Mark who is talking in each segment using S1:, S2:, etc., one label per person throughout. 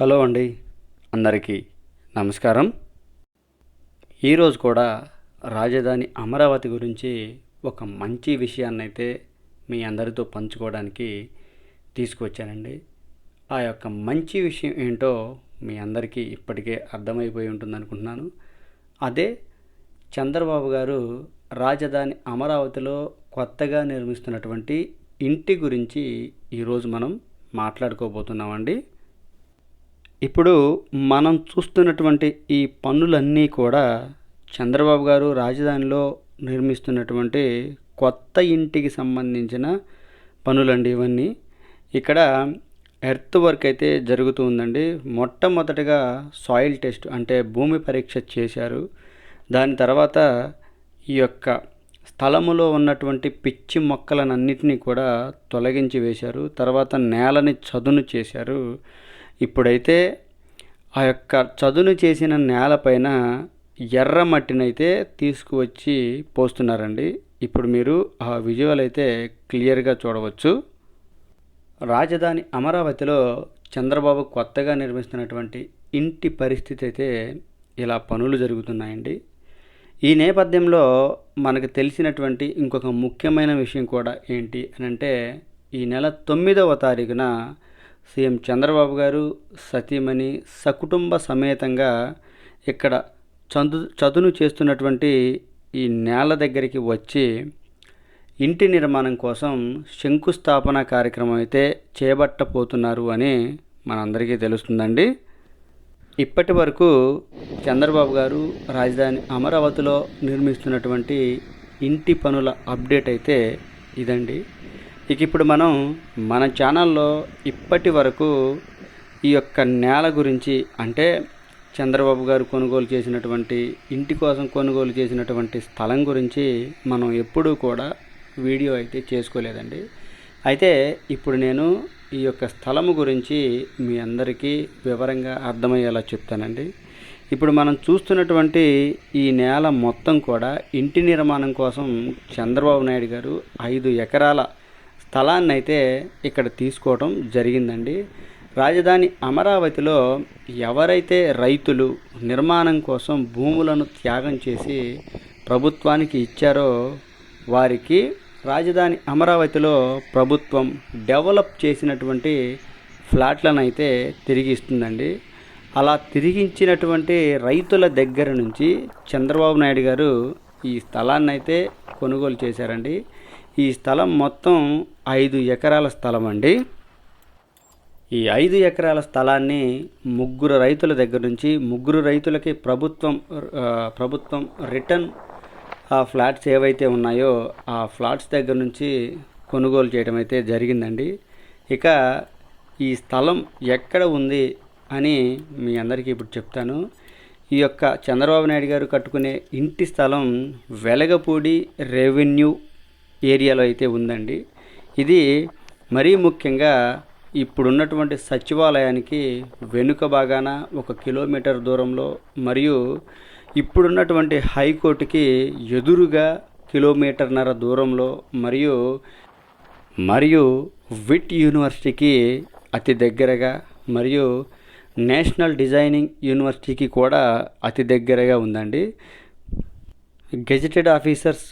S1: Hello అండి, అందరికీ నమస్కారం. ఈరోజు కూడా రాజధాని అమరావతి గురించి ఒక మంచి విషయాన్నైతే మీ అందరితో పంచుకోవడానికి తీసుకువచ్చానండి. ఆ యొక్క మంచి విషయం ఏంటో మీ అందరికీ ఇప్పటికే అర్థమైపోయి ఉంటుంది అనుకుంటున్నాను. అదే చంద్రబాబు గారు రాజధాని అమరావతిలో కొత్తగా నిర్మిస్తున్నటువంటి ఇంటి గురించి ఈరోజు మనం మాట్లాడుకోబోతున్నామండి. ఇప్పుడు మనం చూస్తున్నటువంటి ఈ పనులన్నీ కూడా చంద్రబాబు గారు రాజధానిలో నిర్మిస్తున్నటువంటి కొత్త ఇంటికి సంబంధించిన పనులండి ఇవన్నీ. ఇక్కడ ఎర్త్ వర్క్ అయితే జరుగుతూ ఉందండి. మొట్టమొదటిగా సాయిల్ టెస్ట్ అంటే భూమి పరీక్ష చేశారు. దాని తర్వాత ఈ యొక్క స్థలములో ఉన్నటువంటి పిచ్చి మొక్కలనన్నిటినీ కూడా తొలగించి వేశారు. తర్వాత నేలని చదును చేశారు. ఇప్పుడైతే ఆ యొక్క చదును చేసిన నేలపైన ఎర్ర మట్టినైతే తీసుకువచ్చి పోస్తున్నారండి. ఇప్పుడు మీరు ఆ విజువల్ అయితే క్లియర్గా చూడవచ్చు. రాజధాని అమరావతిలో చంద్రబాబు కొత్తగా నిర్మిస్తున్నటువంటి ఇంటి పరిస్థితి అయితే ఇలా పనులు జరుగుతున్నాయండి. ఈ నేపథ్యంలో మనకు తెలిసినటువంటి ఇంకొక ముఖ్యమైన విషయం కూడా ఏంటి అని అంటే, ఈ నెల 9వ తారీఖున సీఎం చంద్రబాబు గారు సతీమణి సకుటుంబ సమేతంగా ఇక్కడ చదును చేస్తున్నటువంటి ఈ నేల దగ్గరికి వచ్చి ఇంటి నిర్మాణం కోసం శంకుస్థాపన కార్యక్రమం అయితే చేపట్టబోతున్నారు అని మనందరికీ తెలుస్తుందండి. ఇప్పటి వరకు చంద్రబాబు గారు రాజధాని అమరావతిలో నిర్మిస్తున్నటువంటి ఇంటి పనుల అప్డేట్ అయితే ఇదండి. ఇప్పుడు మనం మన ఛానల్లో ఇప్పటి వరకు ఈ యొక్క నేల గురించి అంటే చంద్రబాబు గారు కొనుగోలు చేసినటువంటి ఇంటి కోసం కొనుగోలు చేసినటువంటి స్థలం గురించి మనం ఎప్పుడూ కూడా వీడియో అయితే చేసుకోలేదండి. అయితే ఇప్పుడు నేను ఈ యొక్క స్థలము గురించి మీ అందరికీ వివరంగా అర్థమయ్యేలా చెప్తానండి. ఇప్పుడు మనం చూస్తున్నటువంటి ఈ నేల మొత్తం కూడా ఇంటి నిర్మాణం కోసం చంద్రబాబు నాయుడు గారు 5 ఎకరాల స్థలాన్ని అయితే ఇక్కడ తీసుకోవడం జరిగిందండి. రాజధాని అమరావతిలో ఎవరైతే రైతులు నిర్మాణం కోసం భూములను త్యాగం చేసి ప్రభుత్వానికి ఇచ్చారో వారికి రాజధాని అమరావతిలో ప్రభుత్వం డెవలప్ చేసినటువంటి ఫ్లాట్లను అయితే తిరిగి ఇస్తుందండి. అలా తిరిగించినటువంటి రైతుల దగ్గర నుంచి చంద్రబాబు నాయుడు గారు ఈ స్థలాన్ని అయితే కొనుగోలు చేశారండి. ఈ స్థలం మొత్తం 5 ఎకరాల స్థలం అండి. ఈ 5 ఎకరాల స్థలాన్ని 3 రైతుల దగ్గర నుంచి 3 రైతులకి ప్రభుత్వం రిటర్న్ ఆ ఫ్లాట్స్ ఏవైతే ఉన్నాయో ఆ ఫ్లాట్స్ దగ్గర నుంచి కొనుగోలు చేయడం అయితే జరిగిందండి. ఇక ఈ స్థలం ఎక్కడ ఉంది అని మీ అందరికీ ఇప్పుడు చెప్తాను. ఈ యొక్క చంద్రబాబు నాయుడు గారు కట్టుకునే ఇంటి స్థలం వెలగపూడి రెవెన్యూ ఏరియాలో అయితే ఉందండి. ఇది మరీ ముఖ్యంగా ఇప్పుడున్నటువంటి సచివాలయానికి వెనుక భాగాన 1 కిలోమీటర్ దూరంలో మరియు ఇప్పుడున్నటువంటి హైకోర్టుకి ఎదురుగా 1.5 కిలోమీటర్ల దూరంలో మరియు విట్ యూనివర్సిటీకి అతి దగ్గరగా మరియు నేషనల్ డిజైనింగ్ యూనివర్సిటీకి కూడా అతి దగ్గరగా ఉందండి. గెజిటెడ్ ఆఫీసర్స్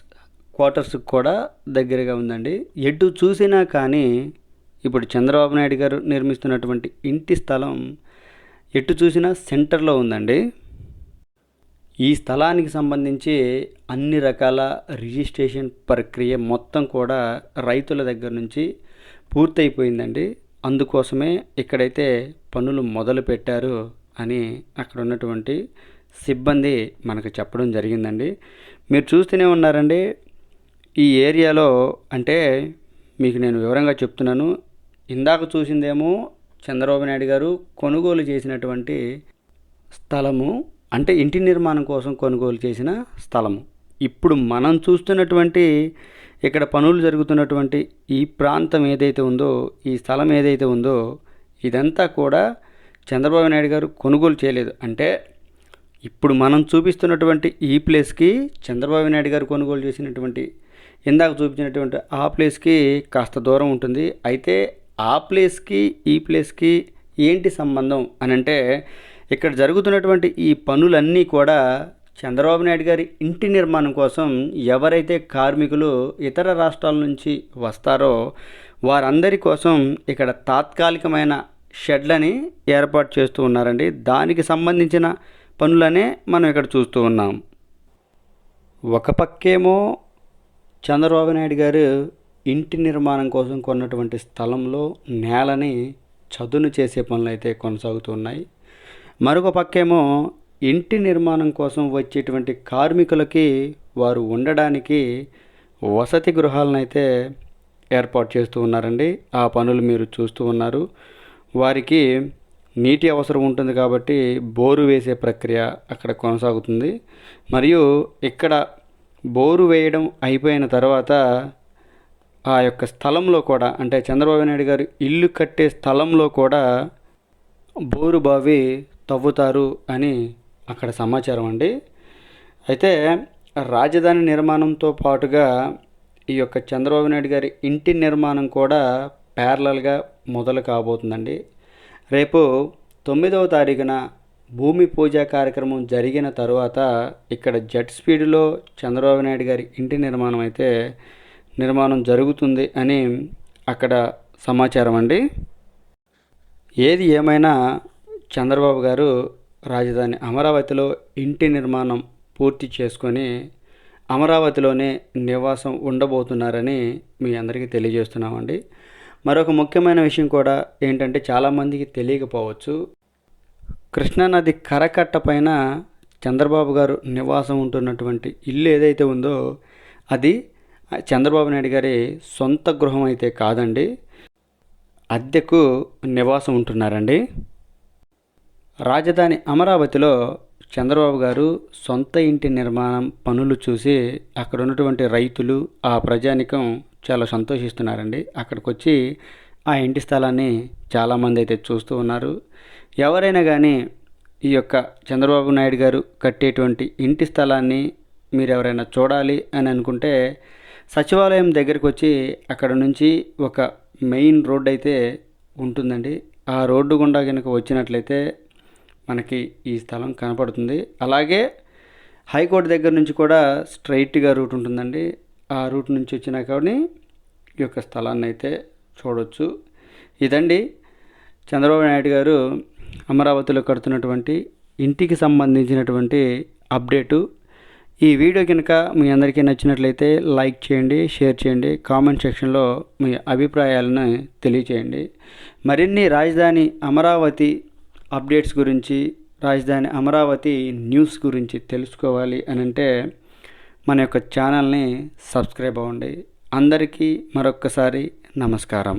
S1: క్వార్టర్స్కి కూడా దగ్గరగా ఉందండి. ఎటు చూసినా కానీ ఇప్పుడు చంద్రబాబు నాయుడు గారు నిర్మిస్తున్నటువంటి ఇంటి స్థలం ఎటు చూసినా సెంటర్లో ఉందండి. ఈ స్థలానికి సంబంధించి అన్ని రకాల రిజిస్ట్రేషన్ ప్రక్రియ మొత్తం కూడా రైతుల దగ్గర నుంచి పూర్తయిపోయిందండి. అందుకోసమే ఇక్కడైతే పనులు మొదలు పెట్టారు అని అక్కడ ఉన్నటువంటి సిబ్బంది మనకు చెప్పడం జరిగిందండి. మీరు చూస్తూనే ఉన్నారండి. ఈ ఏరియాలో అంటే మీకు నేను వివరంగా చెప్తున్నాను. ఇందాక చూసిందేమో చంద్రబాబు నాయుడు గారు కొనుగోలు చేసినటువంటి స్థలము అంటే ఇంటి నిర్మాణం కోసం కొనుగోలు చేసిన స్థలము. ఇప్పుడు మనం చూస్తున్నటువంటి ఇక్కడ పనులు జరుగుతున్నటువంటి ఈ ప్రాంతం ఏదైతే ఉందో, ఈ స్థలం ఏదైతే ఉందో ఇదంతా కూడా చంద్రబాబు నాయుడు గారు కొనుగోలు చేయలేదు. అంటే ఇప్పుడు మనం చూపిస్తున్నటువంటి ఈ ప్లేస్కి చంద్రబాబు నాయుడు గారు కొనుగోలు చేసినటువంటి ఇందాక చూపించినటువంటి ఆ ప్లేస్కి కాస్త దూరం ఉంటుంది. అయితే ఆ ప్లేస్కి ఈ ప్లేస్కి ఏంటి సంబంధం అని అంటే, ఇక్కడ జరుగుతున్నటువంటి ఈ పనులన్నీ కూడా చంద్రబాబు నాయుడు గారి ఇంటి నిర్మాణం కోసం ఎవరైతే కార్మికులు ఇతర రాష్ట్రాల నుంచి వస్తారో వారందరి కోసం ఇక్కడ తాత్కాలికమైన షెడ్లని ఏర్పాటు చేస్తూ ఉన్నారండి. దానికి సంబంధించిన పనులనే మనం ఇక్కడ చూస్తూ ఉన్నాం. ఒక పక్కేమో చంద్రబాబు నాయుడు గారు ఇంటి నిర్మాణం కోసం కొన్నటువంటి స్థలంలో నేలని చదును చేసే పనులు అయితే కొనసాగుతున్నాయి. మరొక పక్కేమో ఇంటి నిర్మాణం కోసం వచ్చేటువంటి కార్మికులకి వారు ఉండడానికి వసతి గృహాలను అయితే ఏర్పాటు చేస్తూ ఉన్నారండి. ఆ పనులు మీరు చూస్తూ ఉన్నారు. వారికి నీటి అవసరం ఉంటుంది కాబట్టి బోరు వేసే ప్రక్రియ అక్కడ కొనసాగుతుంది. మరియు ఇక్కడ బోరు వేయడం అయిపోయిన తర్వాత ఆ యొక్క స్థలంలో కూడా, అంటే చంద్రబాబు నాయుడు గారు ఇల్లు కట్టే స్థలంలో కూడా బోరు బావి తవ్వుతారు అని అక్కడ సమాచారం అండి. అయితే రాజధాని నిర్మాణంతో పాటుగా ఈ యొక్క చంద్రబాబు నాయుడు గారి ఇంటి నిర్మాణం కూడా ప్యారలల్గా మొదలు కాబోతుందండి. రేపు 9వ తారీఖున భూమి పూజ కార్యక్రమం జరిగిన తర్వాత ఇక్కడ జెట్ స్పీడ్లో చంద్రబాబు నాయుడు గారి ఇంటి నిర్మాణం జరుగుతుంది అని అక్కడ సమాచారం అండి. ఏది ఏమైనా చంద్రబాబు గారు రాజధాని అమరావతిలో ఇంటి నిర్మాణం పూర్తి చేసుకొని అమరావతిలోనే నివాసం ఉండబోతున్నారని మీ అందరికీ తెలియజేస్తున్నామండి. మరొక ముఖ్యమైన విషయం కూడా ఏంటంటే, చాలామందికి తెలియకపోవచ్చు, కృష్ణానది కరకట్ట పైన చంద్రబాబు గారు నివాసం ఉంటున్నటువంటి ఇల్లు ఏదైతే ఉందో అది చంద్రబాబు నాయుడు గారి సొంత గృహం అయితే కాదండి, అద్దెకు నివాసం ఉంటున్నారండి. రాజధాని అమరావతిలో చంద్రబాబు గారు సొంత ఇంటి నిర్మాణం పనులు చూసి అక్కడ ఉన్నటువంటి రైతులు, ఆ ప్రజానికం చాలా సంతోషిస్తున్నారండి. అక్కడికి వచ్చి ఆ ఇంటి స్థలాన్ని చాలామంది అయితే చూస్తూ ఉన్నారు. ఎవరైనా కానీ ఈ యొక్క చంద్రబాబు నాయుడు గారు కట్టేటువంటి ఇంటి స్థలాన్ని మీరు ఎవరైనా చూడాలి అని అనుకుంటే సచివాలయం దగ్గరికి వచ్చి అక్కడ నుంచి ఒక మెయిన్ రోడ్ అయితే ఉంటుందండి. ఆ రోడ్డు గుండా కనుక వచ్చినట్లయితే మనకి ఈ స్థలం కనపడుతుంది. అలాగే హైకోర్టు దగ్గర నుంచి కూడా స్ట్రైట్గా రూట్ ఉంటుందండి. ఆ రూట్ నుంచి వచ్చినా కానీ ఈ యొక్క స్థలాన్ని అయితే చూడవచ్చు. ఇదండి చంద్రబాబు నాయుడు గారు అమరావతిలో కడుతున్నటువంటి ఇంటికి సంబంధించినటువంటి అప్డేటు. ఈ వీడియో కనుక మీ అందరికీ నచ్చినట్లయితే లైక్ చేయండి, షేర్ చేయండి, కామెంట్ సెక్షన్లో మీ అభిప్రాయాలను తెలియచేయండి. మరిన్ని రాజధాని అమరావతి అప్డేట్స్ గురించి, రాజధాని అమరావతి న్యూస్ గురించి తెలుసుకోవాలి అని అంటే మన యొక్క ఛానల్ని సబ్స్క్రైబ్ అవ్వండి. అందరికీ మరొక్కసారి నమస్కారం.